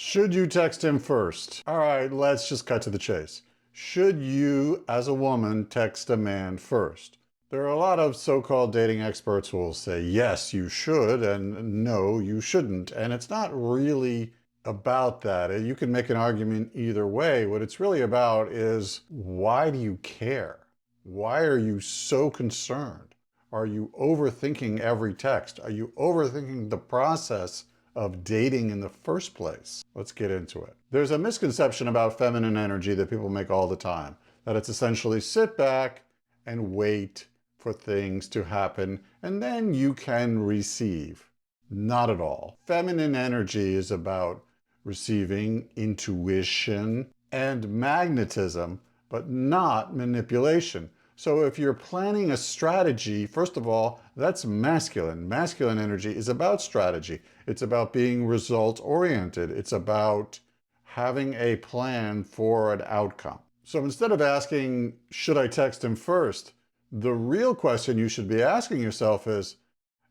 Should you text him first? All right, let's just cut to the chase. Should you, as a woman, text a man first? There are a lot of so-called dating experts who will say, yes, you should, and no, you shouldn't. And it's not really about that. You can make an argument either way. What it's really about is, why do you care? Why are you so concerned? Are you overthinking every text? Are you overthinking the process of dating in the first place? Let's get into it. There's a misconception about feminine energy that people make all the time, that it's essentially sit back and wait for things to happen, and then you can receive. Not at all. Feminine energy is about receiving, intuition, and magnetism, but not manipulation. So if you're planning a strategy, first of all, that's masculine. Masculine energy is about strategy. It's about being result-oriented. It's about having a plan for an outcome. So instead of asking, should I text him first? The real question you should be asking yourself is,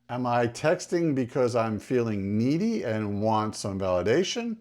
am I texting because I'm feeling needy and want some validation?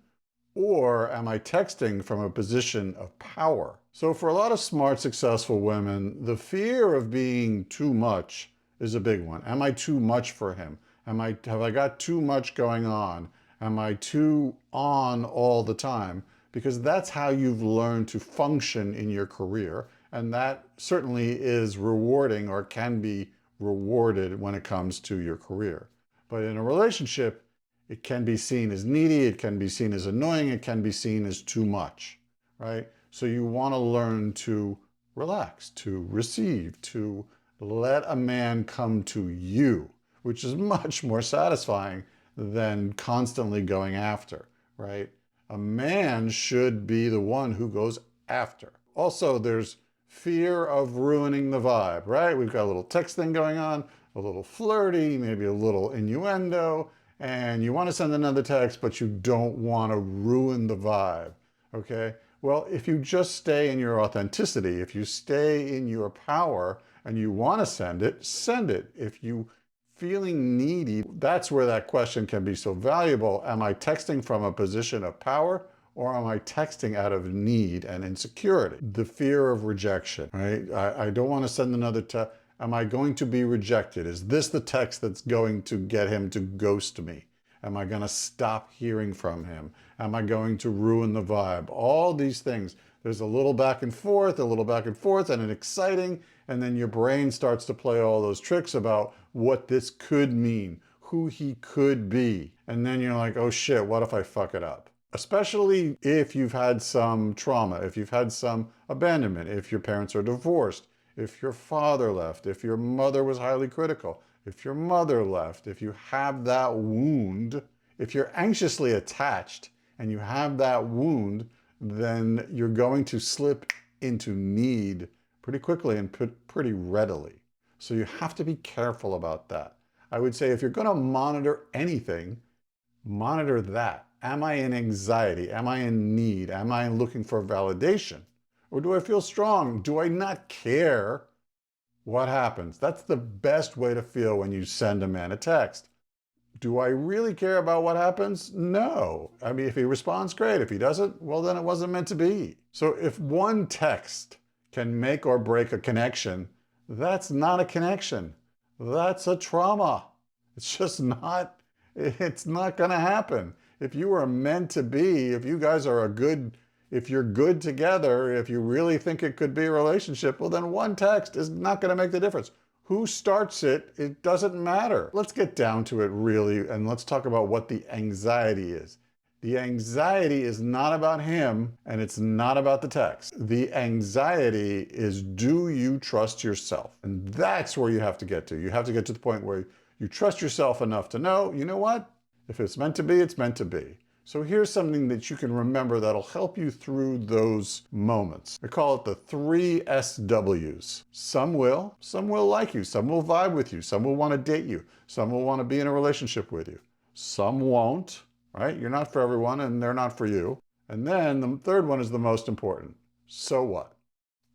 Or am I texting from a position of power? So for a lot of smart, successful women, the fear of being too much is a big one. Am I too much for him? Have I got too much going on? Am I too on all the time? Because that's how you've learned to function in your career. And that certainly is rewarding, or can be rewarded when it comes to your career. But in a relationship, it can be seen as needy, it can be seen as annoying, it can be seen as too much, right? So you want to learn to relax, to receive, to let a man come to you, which is much more satisfying than constantly going after, right? A man should be the one who goes after. Also, there's fear of ruining the vibe, right? We've got a little text thing going on, a little flirty, maybe a little innuendo, and you want to send another text, but you don't want to ruin the vibe, okay? Well, if you just stay in your authenticity, if you stay in your power and you want to send it, send it. If you feeling needy, that's where that question can be so valuable. Am I texting from a position of power, or am I texting out of need and insecurity? The fear of rejection, right? I don't want to send another text. Am I going to be rejected? Is this the text that's going to get him to ghost me? Am I going to stop hearing from him? Am I going to ruin the vibe? All these things. There's a little back and forth, and it's exciting, and then your brain starts to play all those tricks about what this could mean, who he could be. And then you're like, oh shit, what if I fuck it up? Especially if you've had some trauma, if you've had some abandonment, if your parents are divorced, if your father left, if your mother was highly critical, if your mother left, if you have that wound, if you're anxiously attached and you have that wound, then you're going to slip into need pretty quickly and pretty readily. So you have to be careful about that. I would say if you're going to monitor anything, monitor that. Am I in anxiety? Am I in need? Am I looking for validation? Or do I feel strong? Do I not care what happens? That's the best way to feel when you send a man a text. Do I really care about what happens? No. I mean, if he responds, great. If he doesn't, well, then it wasn't meant to be. So if one text can make or break a connection, that's not a connection. That's a trauma. It's just not, it's not going to happen. If you are meant to be, if you guys are if you're good together, if you really think it could be a relationship, well, then one text is not going to make the difference. Who starts it, it doesn't matter. Let's get down to it really, and let's talk about what the anxiety is. The anxiety is not about him, and it's not about the text. The anxiety is, do you trust yourself? And that's where you have to get to. You have to get to the point where you trust yourself enough to know, you know what? If it's meant to be, it's meant to be. So here's something that you can remember that'll help you through those moments. I call it the 3 SWs. Some will like you, some will vibe with you, some will want to date you, some will want to be in a relationship with you. Some won't, right? You're not for everyone and they're not for you. And then the third one is the most important. So what?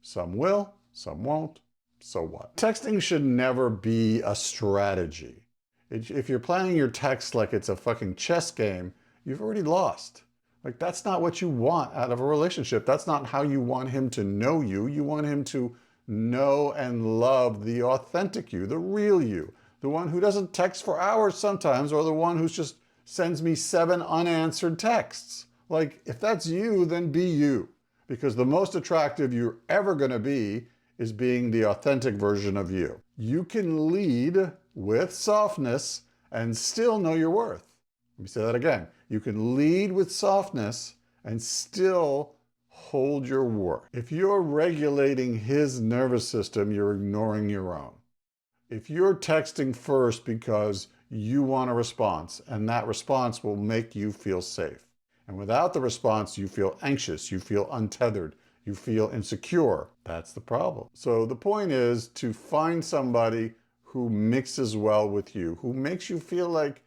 Some will, some won't, so what? Texting should never be a strategy. If you're playing your text like it's a fucking chess game, you've already lost. Like, that's not what you want out of a relationship. That's not how you want him to know you. You want him to know and love the authentic you, the real you, the one who doesn't text for hours sometimes, or the one who just sends me 7 unanswered texts. Like, if that's you, then be you. Because the most attractive you're ever going to be is being the authentic version of you. You can lead with softness and still know your worth. Let me say that again. You can lead with softness and still hold your worth. If you're regulating his nervous system, you're ignoring your own. If you're texting first because you want a response, and that response will make you feel safe, and without the response, you feel anxious, you feel untethered, you feel insecure, that's the problem. So the point is to find somebody who mixes well with you, who makes you feel like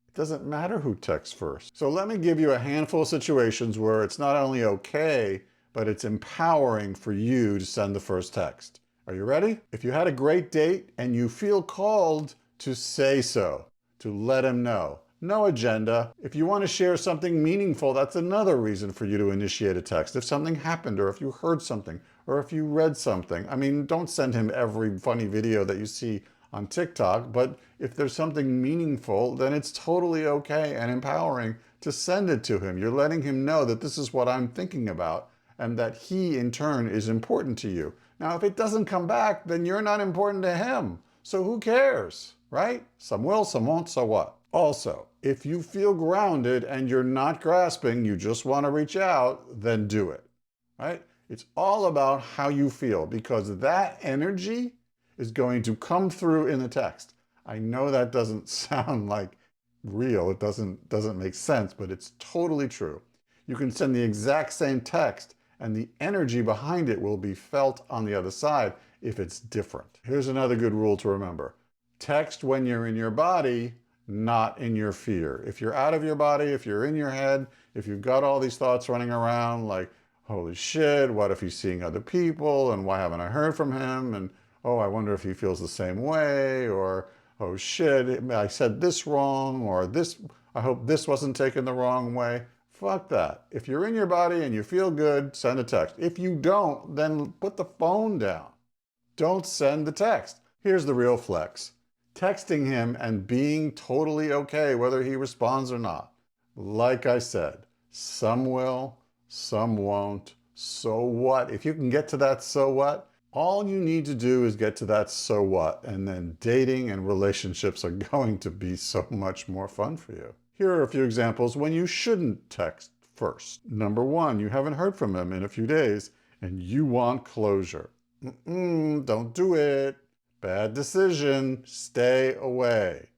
it doesn't matter who texts first. So let me give you a handful of situations where it's not only okay, but it's empowering for you to send the first text. Are you ready? If you had a great date and you feel called to say so, to let him know. No agenda. If you want to share something meaningful, that's another reason for you to initiate a text. If something happened, or if you heard something, or if you read something. I mean, don't send him every funny video that you see on TikTok, but if there's something meaningful, then it's totally okay and empowering to send it to him. You're letting him know that this is what I'm thinking about, and that he, in turn, is important to you. Now, if it doesn't come back, then you're not important to him. So who cares, right? Some will, some won't, so what? Also, if you feel grounded and you're not grasping, you just want to reach out, then do it, right? It's all about how you feel, because that energy is going to come through in the text. I know that doesn't sound like real, it doesn't make sense, but it's totally true. You can send the exact same text, and the energy behind it will be felt on the other side if it's different. Here's another good rule to remember. Text when you're in your body, not in your fear. If you're out of your body, if you're in your head, if you've got all these thoughts running around like, holy shit, what if he's seeing other people, and why haven't I heard from him, and oh, I wonder if he feels the same way, or oh shit, I said this wrong, or this, I hope this wasn't taken the wrong way. Fuck that. If you're in your body and you feel good, send a text. If you don't, then put the phone down. Don't send the text. Here's the real flex. Texting him and being totally okay whether he responds or not. Like I said, some will, some won't. So what? If you can get to that so what, all you need to do is get to that so what, and then dating and relationships are going to be so much more fun for you. Here are a few examples when you shouldn't text first. Number 1, you haven't heard from him in a few days and you want closure. Don't do it. Bad decision. Stay away.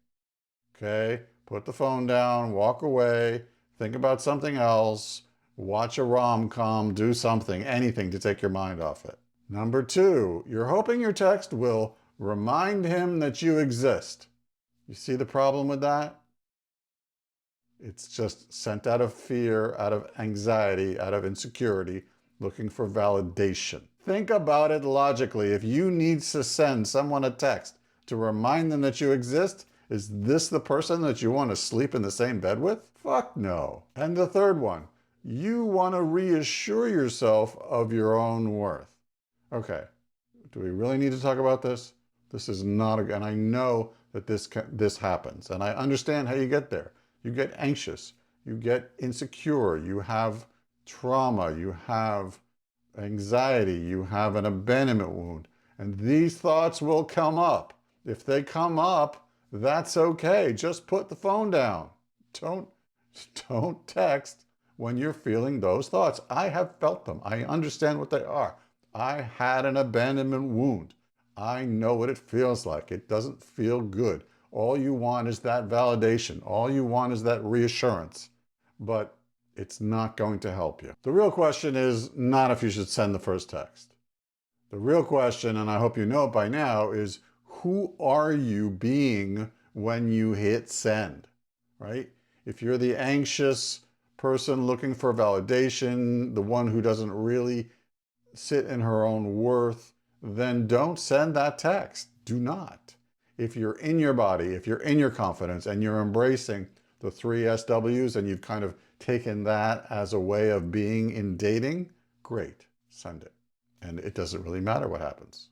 Okay? Put the phone down, walk away, think about something else, watch a rom-com, do something, anything to take your mind off it. Number 2, you're hoping your text will remind him that you exist. You see the problem with that? It's just sent out of fear, out of anxiety, out of insecurity, looking for validation. Think about it logically. If you need to send someone a text to remind them that you exist, is this the person that you want to sleep in the same bed with? Fuck no. And the third one, you want to reassure yourself of your own worth. Okay, do we really need to talk about this? This is not, and I know that this happens, and I understand how you get there. You get anxious, you get insecure, you have trauma, you have anxiety, you have an abandonment wound, and these thoughts will come up. If they come up, that's okay. Just put the phone down. Don't text when you're feeling those thoughts. I have felt them. I understand what they are. I had an abandonment wound. I know what it feels like. It doesn't feel good. All you want is that validation. All you want is that reassurance. But it's not going to help you. The real question is not if you should send the first text. The real question, and I hope you know it by now, is who are you being when you hit send, right? If you're the anxious person looking for validation, the one who doesn't really sit in her own worth, then don't send that text. Do not. If you're in your body, if you're in your confidence and you're embracing the 3 SWs and you've kind of taken that as a way of being in dating, great, send it. And it doesn't really matter what happens.